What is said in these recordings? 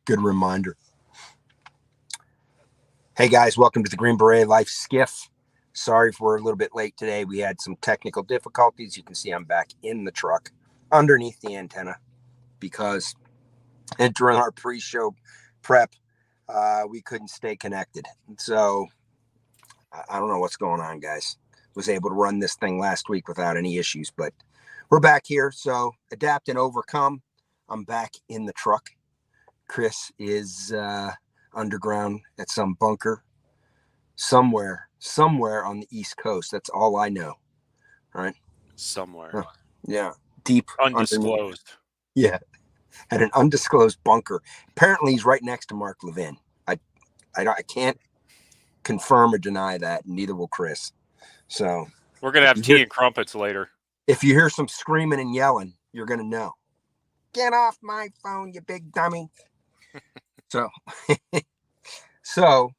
Good reminder. Hey guys, welcome to the Green Beret Life SCIF. Sorry if we're a little bit late today. We had some technical difficulties. You can see I'm back in the truck underneath the antenna because during our pre-show prep, we couldn't stay connected. So I don't know what's going on, guys. Was able to run this thing last week without any issues, but we're back here. So adapt and overcome. I'm back in the truck. Chris is underground at some bunker somewhere on the East Coast. That's all I know. Right? Somewhere. Yeah. Deep. Undisclosed. Underneath. Yeah. At an undisclosed bunker. Apparently he's right next to Mark Levin. I can't confirm or deny that, and neither will Chris. So we're going to have tea and crumpets later. If you hear some screaming and yelling, you're going to know. Get off my phone, you big dummy. So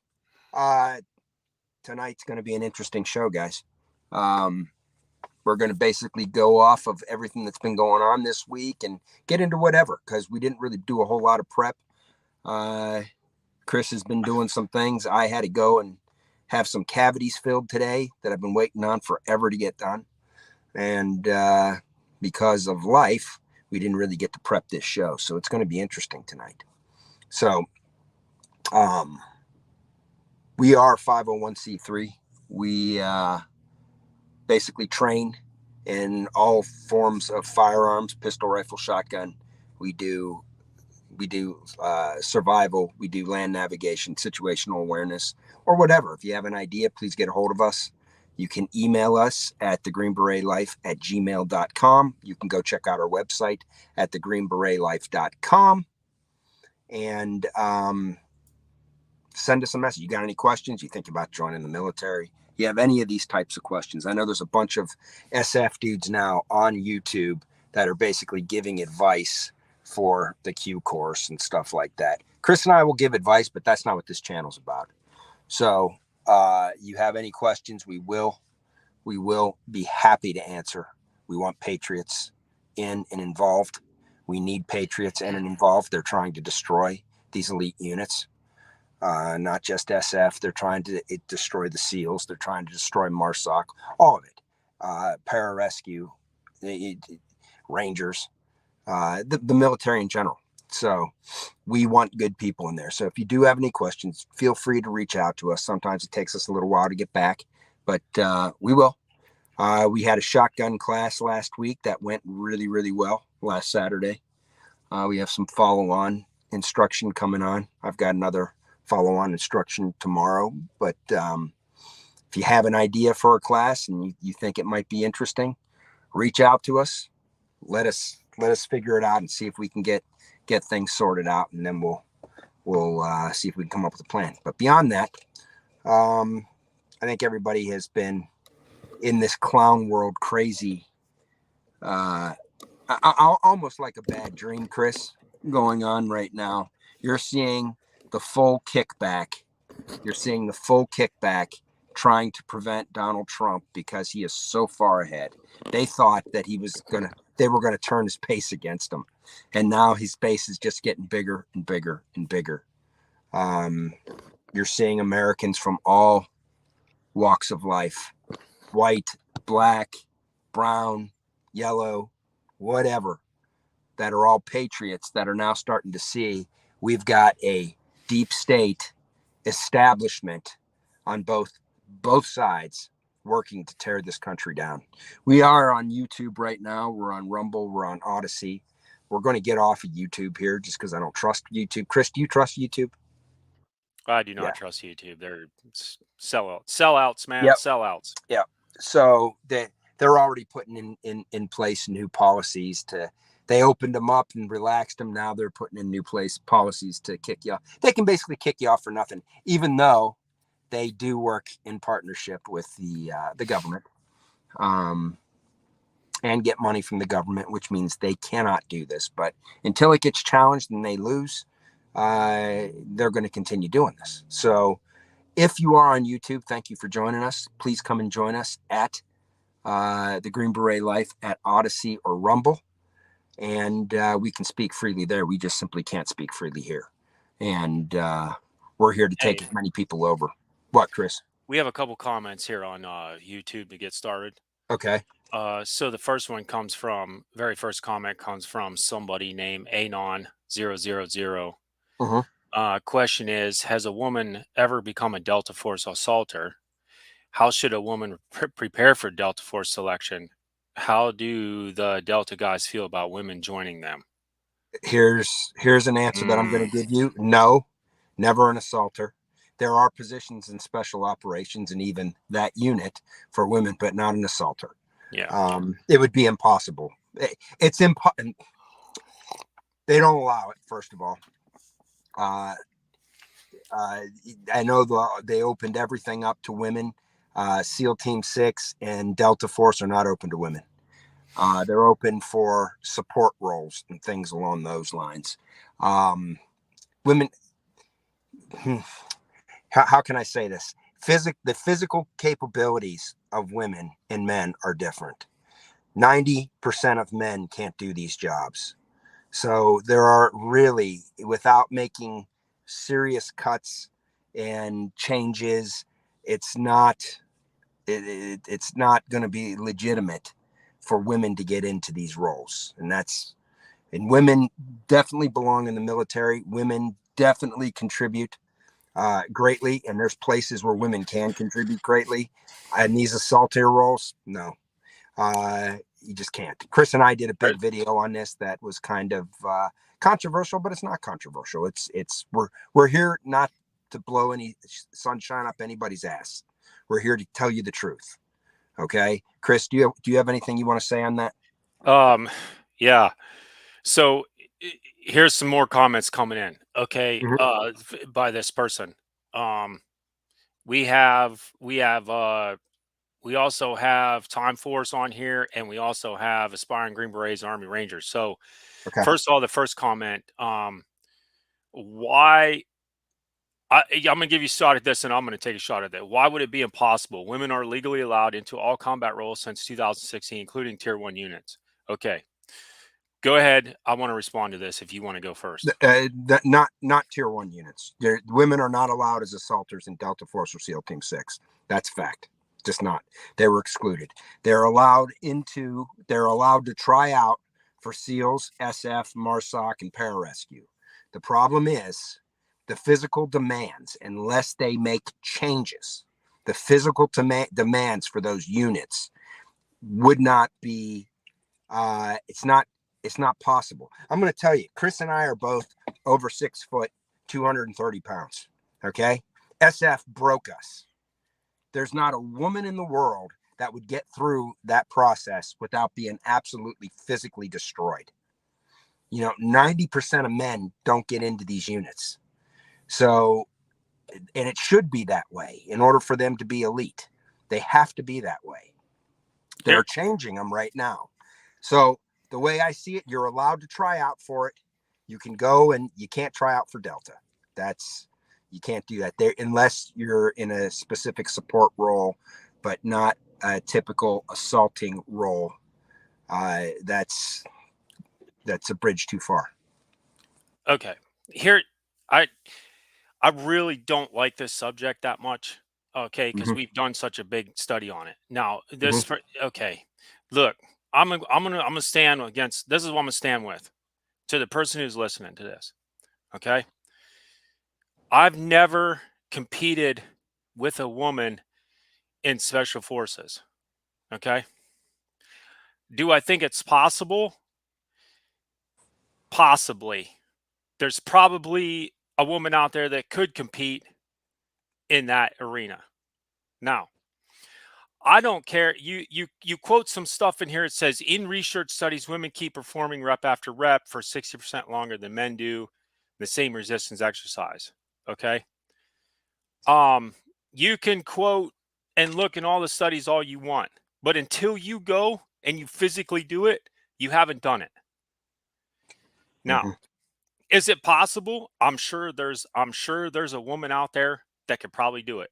tonight's going to be an interesting show, guys. We're going to basically go off of everything that's been going on this week and get into whatever, because we didn't really do a whole lot of prep. Chris has been doing some things. I had to go and have some cavities filled today that I've been waiting on forever to get done. And because of life, we didn't really get to prep this show. So it's going to be interesting tonight. So we are 501c3. We basically train in all forms of firearms, pistol, rifle, shotgun. We do survival. We do land navigation, situational awareness, or whatever. If you have an idea, please get a hold of us. You can email us at thegreenberetlife@gmail.com. You can go check out our website at thegreenberetlife.com and send us a message. You got any questions? You think about joining the military? You have any of these types of questions? I know there's a bunch of SF dudes now on YouTube that are basically giving advice for the Q course and stuff like that. Chris and I will give advice, but that's not what this channel's about. So you have any questions, we will be happy to answer. We want patriots in and involved. We need patriots in and involved. They're trying to destroy these elite units. Not just SF. They're trying to destroy the SEALs. They're trying to destroy MARSOC, all of it. Pararescue, Rangers, the military in general. So we want good people in there. So if you do have any questions, feel free to reach out to us. Sometimes it takes us a little while to get back, but we will. We had a shotgun class last week that went really, really well last Saturday. We have some follow-on instruction coming on. I've got another follow-on instruction tomorrow, but if you have an idea for a class and you think it might be interesting, reach out to us. Let us figure it out and see if we can get things sorted out, and then we'll see if we can come up with a plan. But beyond that, I think everybody has been in this clown world crazy, almost like a bad dream, Chris, going on right now. You're seeing the full kickback. You're seeing the full kickback trying to prevent Donald Trump because he is so far ahead. They thought that they were going to turn his base against him. And now his base is just getting bigger and bigger and bigger. You're seeing Americans from all walks of life, white, black, brown, yellow, whatever, that are all patriots that are now starting to see we've got a deep state establishment on both sides working to tear this country down. We are on YouTube right now. We're on Rumble. We're on Odysee. We're going to get off of YouTube here just because I don't trust YouTube. Chris, do you trust YouTube? I do not trust YouTube. They're sellouts, man. Yep. Sellouts. Yeah. So they're already putting in place new policies they opened them up and relaxed them. Now they're putting in new policies to kick you off. They can basically kick you off for nothing, even though they do work in partnership with the government and get money from the government, which means they cannot do this. But until it gets challenged and they lose, they're going to continue doing this. So if you are on YouTube, thank you for joining us. Please come and join us at the Green Beret Life at Odysee or Rumble. And we can speak freely there. We just simply can't speak freely here. and we're here to take Hey, as many people over. What, Chris? we have a couple comments here on YouTube to get started. Okay. So the first one very first comment comes from somebody named Anon000. Mm-hmm. Question is, has a woman ever become a Delta Force assaulter? How should a woman prepare for Delta Force selection? How do the Delta guys feel about women joining them? Here's an answer that I'm going Mm, to give you. No, never an assaulter. There are positions in special operations and even that unit for women, but not an assaulter. yeah. It would be impossible. It's impossible. They don't allow it. First of all, uh, I know they opened everything up to women. SEAL Team 6 and Delta Force are not open to women. They're open for support roles and things along those lines. Women, how can I say this? The physical capabilities of women and men are different. 90% of men can't do these jobs. So there are really, without making serious cuts and changes, it's not it's not going to be legitimate for women to get into these roles. And women definitely belong in the military. Women definitely contribute greatly, and there's places where women can contribute greatly. And these assaulter roles, no, you just can't. Chris and I did a big video on this that was kind of controversial, but it's not controversial. We're here not to blow any sunshine up anybody's ass. We're here to tell you the truth. Okay, Chris, do you have anything you want to say on that? Yeah. So here's some more comments coming in. Okay, Mhm. by this person. Um, we we also have Time Force on here, and we also have aspiring Green Berets, Army Rangers. So Okay. first of all, the first comment, why I'm gonna give you a shot at this, and I'm gonna take a shot at that. Why would it be impossible? Women are legally allowed into all combat roles since 2016, including Tier 1 units. Okay, go ahead. I want to respond to this if you want to go first. Not tier 1 units. Women are not allowed as assaulters in Delta Force or SEAL Team 6. That's fact. Just not. They were excluded. They're allowed to try out for SEALs, SF, MARSOC, and pararescue. The problem is the physical demands, unless they make changes, the physical demands for those units would not be it's not possible. I'm going to tell you, Chris and I are both over 6 foot, 230 pounds. Okay. SF broke us. There's not a woman in the world that would get through that process without being absolutely physically destroyed. 90% of men don't get into these units. So, and it should be that way in order for them to be elite. They have to be that way. Here, They're changing them right now. So the way I see it, you're allowed to try out for it. You can go, and you can't try out for Delta. You can't do that there unless you're in a specific support role, but not a typical assaulting role. That's a bridge too far. okay. Here, I I really don't like this subject that much. Okay, because Mm-hmm, we've done such a big study on it. Now, mm-hmm, okay, look, I'm gonna stand against. This is what I'm gonna stand with to the person who's listening to this. Okay, I've never competed with a woman in special forces. Okay, do I think it's possible? Possibly. There's probably a woman out there that could compete in that arena. Now, I don't care. You quote some stuff in here. It says in research studies, women keep performing rep after rep for 60% longer than men do the same resistance exercise. Okay. Um, you can quote and look in all the studies all you want, but until you go and you physically do it, you haven't done it. Now, mm-hmm. is it possible? I'm sure there's a woman out there that could probably do it.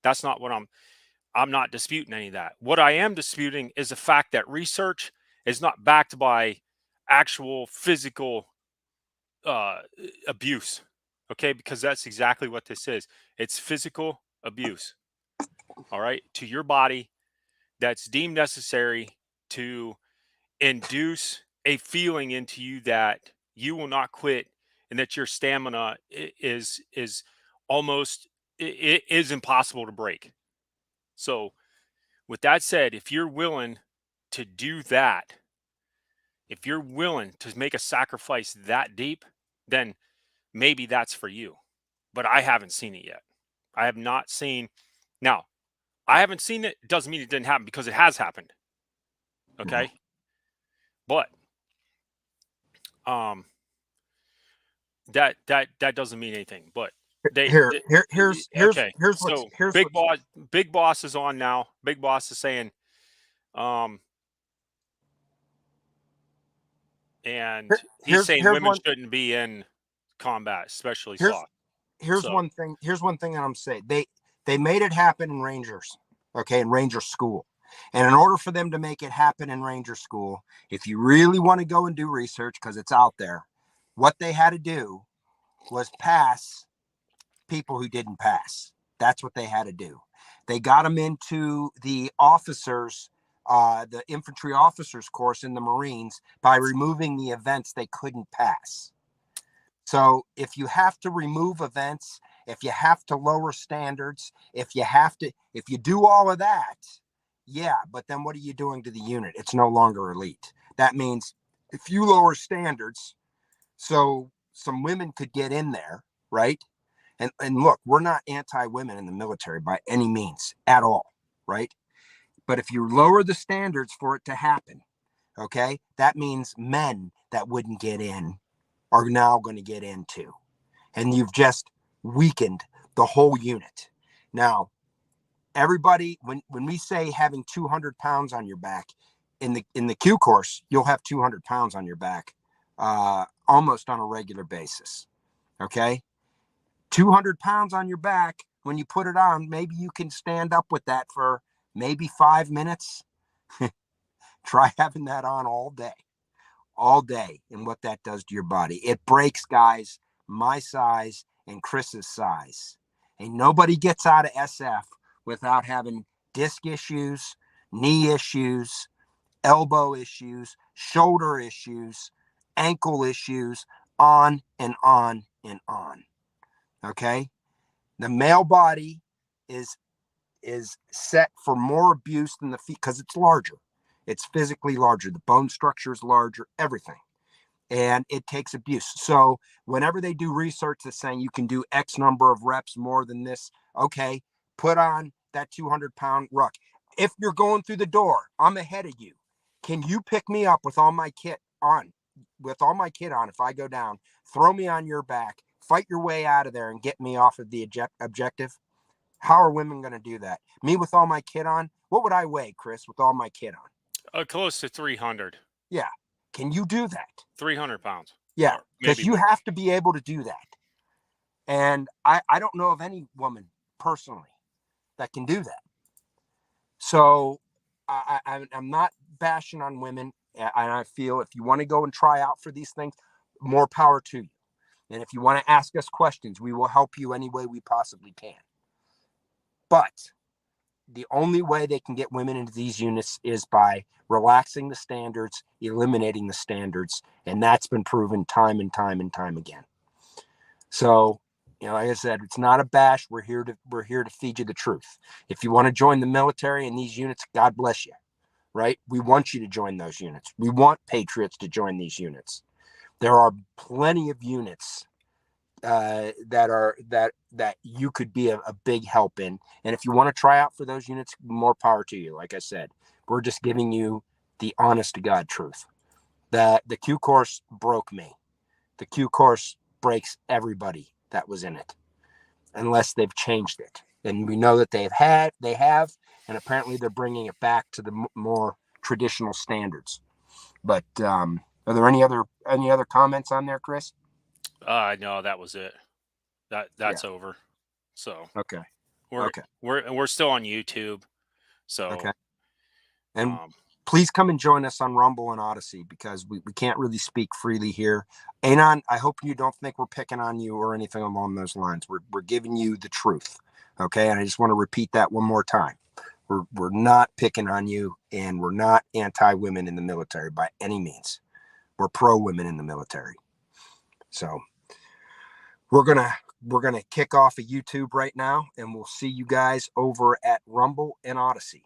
That's not what I'm not disputing any of that. What I am disputing is the fact that research is not backed by actual physical uh, abuse. Okay, because that's exactly what this is. It's physical abuse. All right, to your body that's deemed necessary to induce a feeling into you that you will not quit and that your stamina is almost it is impossible to break. So, with that said, if you're willing to do that, if you're willing to make a sacrifice that deep, then maybe that's for you. But I haven't seen it yet. I have not seen. Now, I haven't seen it. Doesn't mean it didn't happen, because it has happened. Mhm. Okay, but um, that doesn't mean anything. But okay. Here's So what's Big Boss is on now. Big Boss is saying, um, and he's saying here's women one shouldn't be in combat, especially here's soft. here's So one thing. Here's one thing that I'm saying. They made it happen in Rangers, okay, in Ranger School. And in order for them to make it happen in Ranger School, if you really want to go and do research, because it's out there, what they had to do was pass people who didn't pass. That's what they had to do. They got them into the officers, the infantry officers course in the Marines by removing the events they couldn't pass. So if you have to remove events, if you have to lower standards, if you do all of that, yeah, but then what are you doing to the unit? It's no longer elite. That means if you lower standards, so some women could get in there, right? And look, we're not anti-women in the military by any means at all, right? But if you lower the standards for it to happen, okay, that means men that wouldn't get in are now going to get into. And you've just weakened the whole unit. Now, everybody, when we say having 200 pounds on your back in the Q course, you'll have 200 pounds on your back almost on a regular basis. Okay, 200 pounds on your back. When you put it on, maybe you can stand up with that for maybe 5 minutes. Try having that on all day, and what that does to your body. It breaks guys my size and Chris's size. And nobody gets out of SF without having disc issues, knee issues, elbow issues, shoulder issues, ankle issues, on and on and on. Okay? The male body is set for more abuse than the feet because it's larger. It's physically larger. The bone structure is larger, everything. And it takes abuse. So whenever they do research that's saying you can do X number of reps more than this, okay, put on that 200-pound ruck. If you're going through the door, I'm ahead of you. Can you pick me up with all my kit on? With all my kit on, if I go down, throw me on your back, fight your way out of there and get me off of the objective? How are women going to do that? Me with all my kit on? What would I weigh, Chris, with all my kit on? close to 300, Yeah. Can you do that? 300 pounds, Yeah. or Because maybe you more. have to be able to do that. And I don't know of any woman personally that can do that. So I'm not bashing on women. And I feel if you want to go and try out for these things, more power to you. And if you want to ask us questions, we will help you any way we possibly can. But the only way they can get women into these units is by relaxing the standards, eliminating the standards, and that's been proven time and time and time again. So, like I said, it's not a bash. We're here to feed you the truth. If you want to join the military and these units, God bless you. Right? We want you to join those units. We want patriots to join these units. There are plenty of units that you could be a big help in. And if you want to try out for those units, more power to you. Like I said, we're just giving you the honest to God truth. That the Q course broke me. The Q course breaks everybody that was in it, unless they've changed it. And we know that they have, and apparently they're bringing it back to the more traditional standards. But are there any other comments on there, Chris? No, that was it. Yeah. That's over. So Okay. we're Okay. we're still on YouTube. So Okay. And um please come and join us on Rumble and Odyssey, because we can't really speak freely here. Anon, I hope you don't think we're picking on you or anything along those lines. We're giving you the truth. Okay. And I just want to repeat that one more time. We're not picking on you, and we're not anti-women in the military by any means. We're pro-women in the military. So we're gonna kick off a YouTube right now, and we'll see you guys over at Rumble and Odyssey.